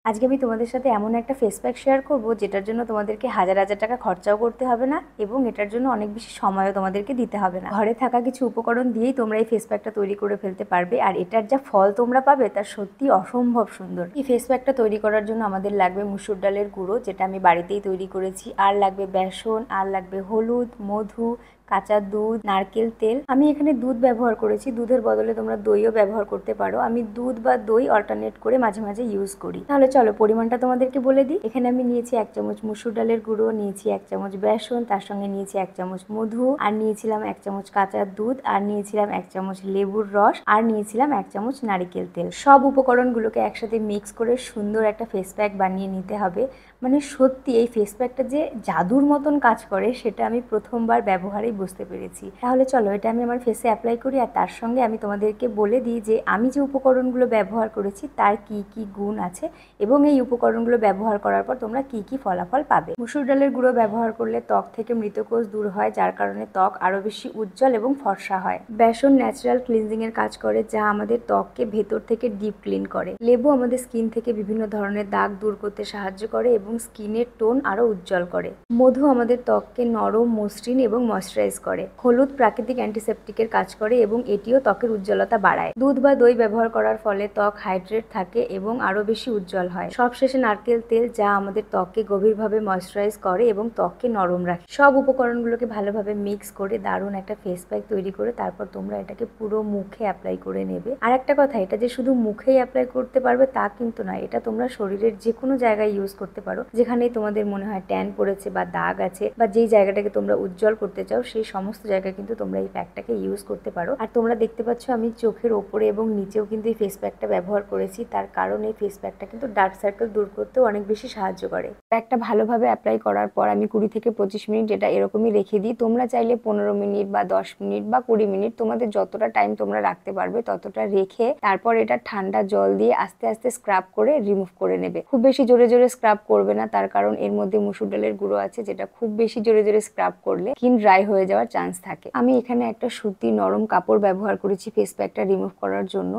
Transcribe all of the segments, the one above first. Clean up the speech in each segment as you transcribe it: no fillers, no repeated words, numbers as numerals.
আজকে আমি তোমাদের সাথে এমন একটা ফেস প্যাক শেয়ার করব যেটার জন্য তোমাদেরকে হাজার হাজার টাকা খরচাও করতে হবে না এবং এটার জন্য অনেক বেশি সময়ও তোমাদেরকে দিতে হবে না। ঘরে থাকা কিছু উপকরণ দিয়েই তোমরা এই ফেস প্যাকটা তৈরি করে ফেলতে পারবে, আর এটার যা ফল তোমরা পাবে তা সত্যি অসম্ভব সুন্দর। এই ফেস প্যাকটা তৈরি করার জন্য আমাদের লাগবে মুসুর ডালের গুঁড়ো, যেটা আমি বাড়িতেই তৈরি করেছি, আর লাগবে বেসন, আর লাগবে হলুদ, মধু, কাঁচা দুধ, নারকেল তেল। আমি এখানে দুধ ব্যবহার করেছি, দুধের বদলে তোমরা দইও ব্যবহার করতে পারো। আমি দুধ বা দই অল্টারনেট করে মাঝে মাঝে ইউজ করি। তাহলে চলো পরিমাণটা তোমাদেরকে বলে দিই। এখানে আমি নিয়েছি 1 চামচ মুসুর ডালের গুঁড়ো, নিয়েছি 1 চামচ বেসন, তার সঙ্গে নিয়েছি 1 চামচ মধু, আর নিয়েছিলাম 1 চামচ কাঁচা দুধ, আর নিয়েছিলাম 1 চামচ লেবুর রস, আর নিয়েছিলাম 1 চামচ নারকেল তেল। সব উপকরণগুলোকে একসাথে মিক্স করে সুন্দর একটা ফেস প্যাক বানিয়ে নিতে হবে। মানে সত্যি এই ফেস প্যাকটা যে জাদুর মতন কাজ করে সেটা আমি প্রথমবার ব্যবহারেই বুঝতে পেরেছি। তাহলে চলো এটা আমি আমার ফেসে অ্যাপ্লাই করি, আর তার সঙ্গে আমি তোমাদেরকে বলে দিই যে আমি যে উপকরণগুলো ব্যবহার করেছি তার কি কি গুণ আছে এবং এই উপকরণগুলো ব্যবহার করার পর তোমরা কি কি ফলাফল পাবে। মুসুর ডালের গুঁড়ো ব্যবহার করলে ত্বক থেকে মৃতকোষ দূর হয়, যার কারণে ত্বক আরো বেশি উজ্জ্বল এবং ফর্সা হয়। বেসন ন্যাচারাল ক্লিনজিং এর কাজ করে, যা আমাদের ত্বককে ভেতর থেকে ডিপ ক্লিন করে। লেবু আমাদের স্কিন থেকে বিভিন্ন ধরনের দাগ দূর করতে সাহায্য করে এবং স্কিনের টোন আরো উজ্জ্বল করে। মধু আমাদের ত্বককে নরম, মসৃণ এবং ময়শ্চারাইজ করে। হলুদ প্রাকৃতিক অ্যান্টিসেপটিকের কাজ করে এবং এটিও ত্বকের উজ্জ্বলতা বাড়ায়। দুধ বা দই ব্যবহার করার ফলে ত্বক হাইড্রেট থাকে এবং আরো বেশি উজ্জ্বল হয়। সবশেষে নারকেল তেল, যা আমাদের ত্বককে গভীরভাবে ময়শ্চারাইজ করে এবং ত্বককে নরম রাখে। সব উপকরণগুলোকে ভালোভাবে মিক্স করে দারুণ একটা ফেস প্যাক তৈরি করে তারপর তোমরা এটাকে পুরো মুখে অ্যাপ্লাই করে নেবে। আর একটা কথা, এটা যে শুধু মুখেই অ্যাপ্লাই করতে পারবে তা কিন্তু নয়, এটা তোমরা শরীরের যে কোনো জায়গায় ইউজ করতে পারো, যেখানেই তোমাদের মনে হয় ট্যান পড়েছে বা দাগ আছে বা যেই জায়গাটাকে তোমরা উজ্জ্বল করতে চাও সেই সমস্ত জায়গায় কিন্তু তোমরা এই প্যাকটাকে ইউজ করতে পারো। আর তোমরা দেখতে পাচ্ছ আমি চোখের ওপরে এবং নিচেও কিন্তু এই ফেস প্যাকটা ব্যবহার করেছি, তার কারণ এই ফেস প্যাকটা কিন্তু ডার্ক সার্কেল দূর করতেও অনেক বেশি সাহায্য করে। প্যাকটা ভালোভাবে অ্যাপ্লাই করার পর আমি 20 থেকে 25 মিনিট এটা এরকমই রেখে দিই। তোমরা চাইলে 15 মিনিট বা 10 মিনিট বা 20 মিনিট তোমাদের যতটা টাইম তোমরা রাখতে পারবে ততটা রেখে তারপর এটা ঠান্ডা জল দিয়ে আস্তে আস্তে স্ক্রাব করে রিমুভ করে নেবে। খুব বেশি জোরে জোরে স্ক্রাব করবে না, তার কারণ এর মধ্যে মুসুর ডালের গুঁড়ো আছে, যেটা খুব বেশি জোরে জোরে স্ক্রাব করলে স্কিন ড্রাই হয়ে যাওয়ার চান্স থাকে। আমি এখানে একটা সুতি নরম কাপড় ব্যবহার করেছি ফেস প্যাকটা রিমুভ করার জন্য।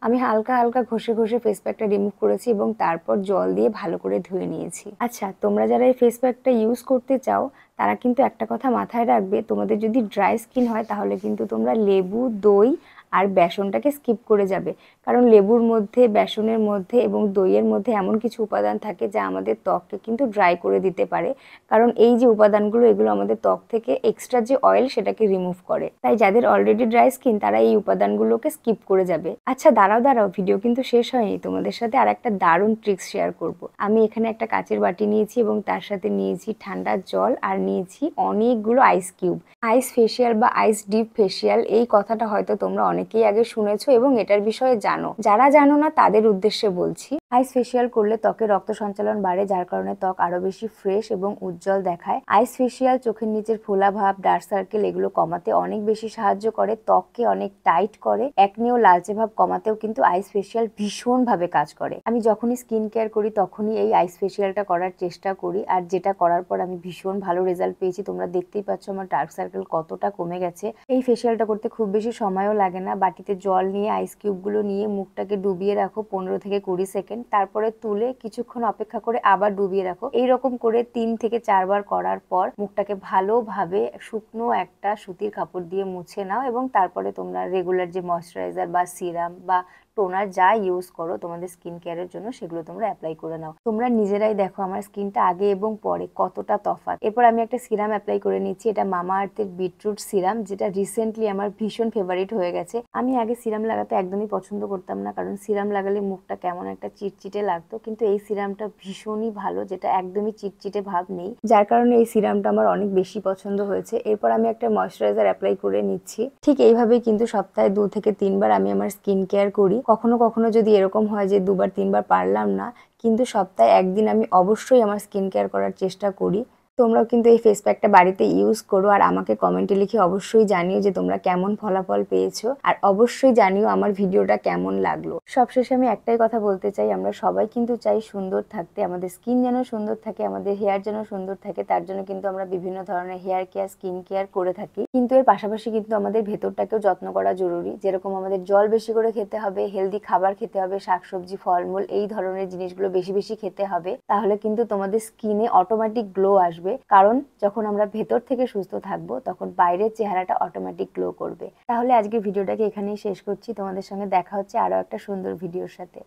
আমি হালকা হালকা ঘষে ঘষে ফেস প্যাকটা রিমুভ করেছি এবং তারপর জল দিয়ে ভালো করে ধুয়ে নিয়েছি। আচ্ছা, তোমরা যারা এই ফেস প্যাকটা ইউজ করতে চাও তারা কিন্তু একটা কথা মাথায় রাখবে, তোমাদের যদি ড্রাই স্কিন হয় তাহলে কিন্তু তোমরা লেবু, দই আর বেসনটাকে স্কিপ করে যাবে, কারণ লেবুর মধ্যে, বেসনের মধ্যে এবং দইয়ের মধ্যে এমন কিছু উপাদান থাকে যা আমাদের ত্বককে কিন্তু ড্রাই করে দিতে পারে, কারণ এই যে উপাদানগুলো এগুলো আমাদের ত্বক থেকে এক্সট্রা যে অয়েল সেটাকে রিমুভ করে। তাই যাদের অলরেডি ড্রাই স্কিন তারা এই উপাদানগুলোকে স্কিপ করে যাবে। আচ্ছা দাঁড়াও দাঁড়াও, ভিডিও কিন্তু শেষ হয়নি, তোমাদের সাথে আর একটা দারুণ ট্রিক্স শেয়ার করব। আমি এখানে একটা কাচের বাটি নিয়েছি এবং তার সাথে নিয়েছি ঠান্ডা জল আর নিয়েছি অনেকগুলো আইস কিউব। আইস ফেসিয়াল বা আইস ডিপ ফেসিয়াল, এই কথাটা হয়তো তোমরা অনেকেই আগে শুনেছো এবং এটার বিষয়ে জানো। যারা জানো না তাদের উদ্দেশ্যে বলছি। আইস ফেসিয়াল করলে ত্বকের রক্ত সঞ্চালন বাড়ে, যার কারণে ত্বক আরো বেশি ফ্রেশ এবং উজ্জ্বল দেখায়। আইস ফেসিয়াল চোখের নিচের ফোলা ভাব, ডার্ক সার্কেল এগুলো কমাতে অনেক বেশি সাহায্য করে, ত্বককে অনেক টাইট করে। একনি ও লালচে ভাব কমাতেও কিন্তু আইস ফেসিয়াল ভীষণ ভাবে কাজ করে। আমি যখনই স্কিন কেয়ার করি তখনই এই আইস ফেসিয়ালটা করার চেষ্টা করি, আর যেটা করার পর আমি ভীষণ ভালো রেজাল্ট পেয়েছি। তোমরা দেখতেই পাচ্ছ আমার ডার্ক সার্কেল কতটা কমে গেছে। এই ফেসিয়ালটা করতে খুব বেশি সময়ও লাগে না। বাটিতে জল নিয়ে আইস কিউবগুলো নিয়ে মুখটাকে ডুবিয়ে রাখো 15 থেকে 20 সেকেন্ড, তারপরে তুলে কিছুক্ষণ অপেক্ষা করে আবার ডুবিয়ে রাখো। এইরকম করে 3 থেকে 4 বার করার পর মুখটাকে ভালোভাবে শুকনো একটা সুতির কাপড় দিয়ে মুছে নাও এবং তারপরে তোমরা রেগুলার যে ময়শ্চারাইজার বা সিরাম বা টোনার যা ইউজ করো তোমাদের স্কিন কেয়ারের জন্য সেগুলো তোমরা অ্যাপ্লাই করে নাও। তোমরা নিজেরাই দেখো আমার স্কিনটা আগে এবং পরে কতটা তফাৎ। এরপর আমি একটা সিরাম অ্যাপ্লাই করে নিচ্ছি, এটা মামা আর্থের বিটরুট সিরাম, যেটা রিসেন্টলি আমার ভীষণ ফেভারিট হয়ে গেছে। আমি আগে সিরাম লাগাতে একদমই পছন্দ করতাম না, কারণ সিরাম লাগালে মুখটা কেমন একটা চিটচিটে লাগতো, কিন্তু এই সিরামটা ভীষণই ভালো, যেটা একদমই চিটচিটে ভাব নেই, যার কারণে এই সিরামটা আমার অনেক বেশি পছন্দ হয়েছে। এরপর আমি একটা ময়শ্চারাইজার অ্যাপ্লাই করে নিচ্ছি। ঠিক এইভাবেই কিন্তু সপ্তাহে 2 থেকে 3 বার আমি আমার স্কিন কেয়ার করি। কখনো কখনো যদি এরকম হয় যে 2 বার 3 বার পারলাম না, কিন্তু সপ্তাহে 1 দিন আমি অবশ্যই আমার স্কিন কেয়ার করার চেষ্টা করি। তোমরাও কিন্তু এই ফেস প্যাকটা বাড়িতে ইউজ করো আর আমাকে কমেন্টে লিখে অবশ্যই জানিও যে তোমরা কেমন ফলাফল পেয়েছো, আর অবশ্যই জানিও আমার ভিডিওটা কেমন লাগলো। সবশেষে আমি একটাই কথা বলতে চাই, আমরা সবাই কিন্তু চাই সুন্দর থাকতে, আমাদের স্কিন যেন সুন্দর থাকে, আমাদের হেয়ার যেন সুন্দর থাকে। তার জন্য কিন্তু আমরা বিভিন্ন ধরনের হেয়ার কেয়ার, স্কিন কেয়ার করে থাকি। কিন্তু এর পাশাপাশি কিন্তু আমাদের ভেতরটাকেও যত্ন করা জরুরি। যেরকম আমাদের জল বেশি করে খেতে হবে, হেলদি খাবার খেতে হবে, শাকসবজি, ফলমূল এই ধরনের জিনিসগুলো বেশি বেশি খেতে হবে। তাহলে কিন্তু তোমাদের স্কিনে অটোমেটিক গ্লো আসবে। কারণ যখন আমরা ভেতর থেকে সুস্থ থাকবো তখন বাইরের চেহারাটা অটোমেটিক গ্লো করবে। তাহলে আজকের ভিডিওটাকে এখানেই শেষ করছি। তোমাদের সঙ্গে দেখা হচ্ছে আরো একটা সুন্দর ভিডিওর সাথে।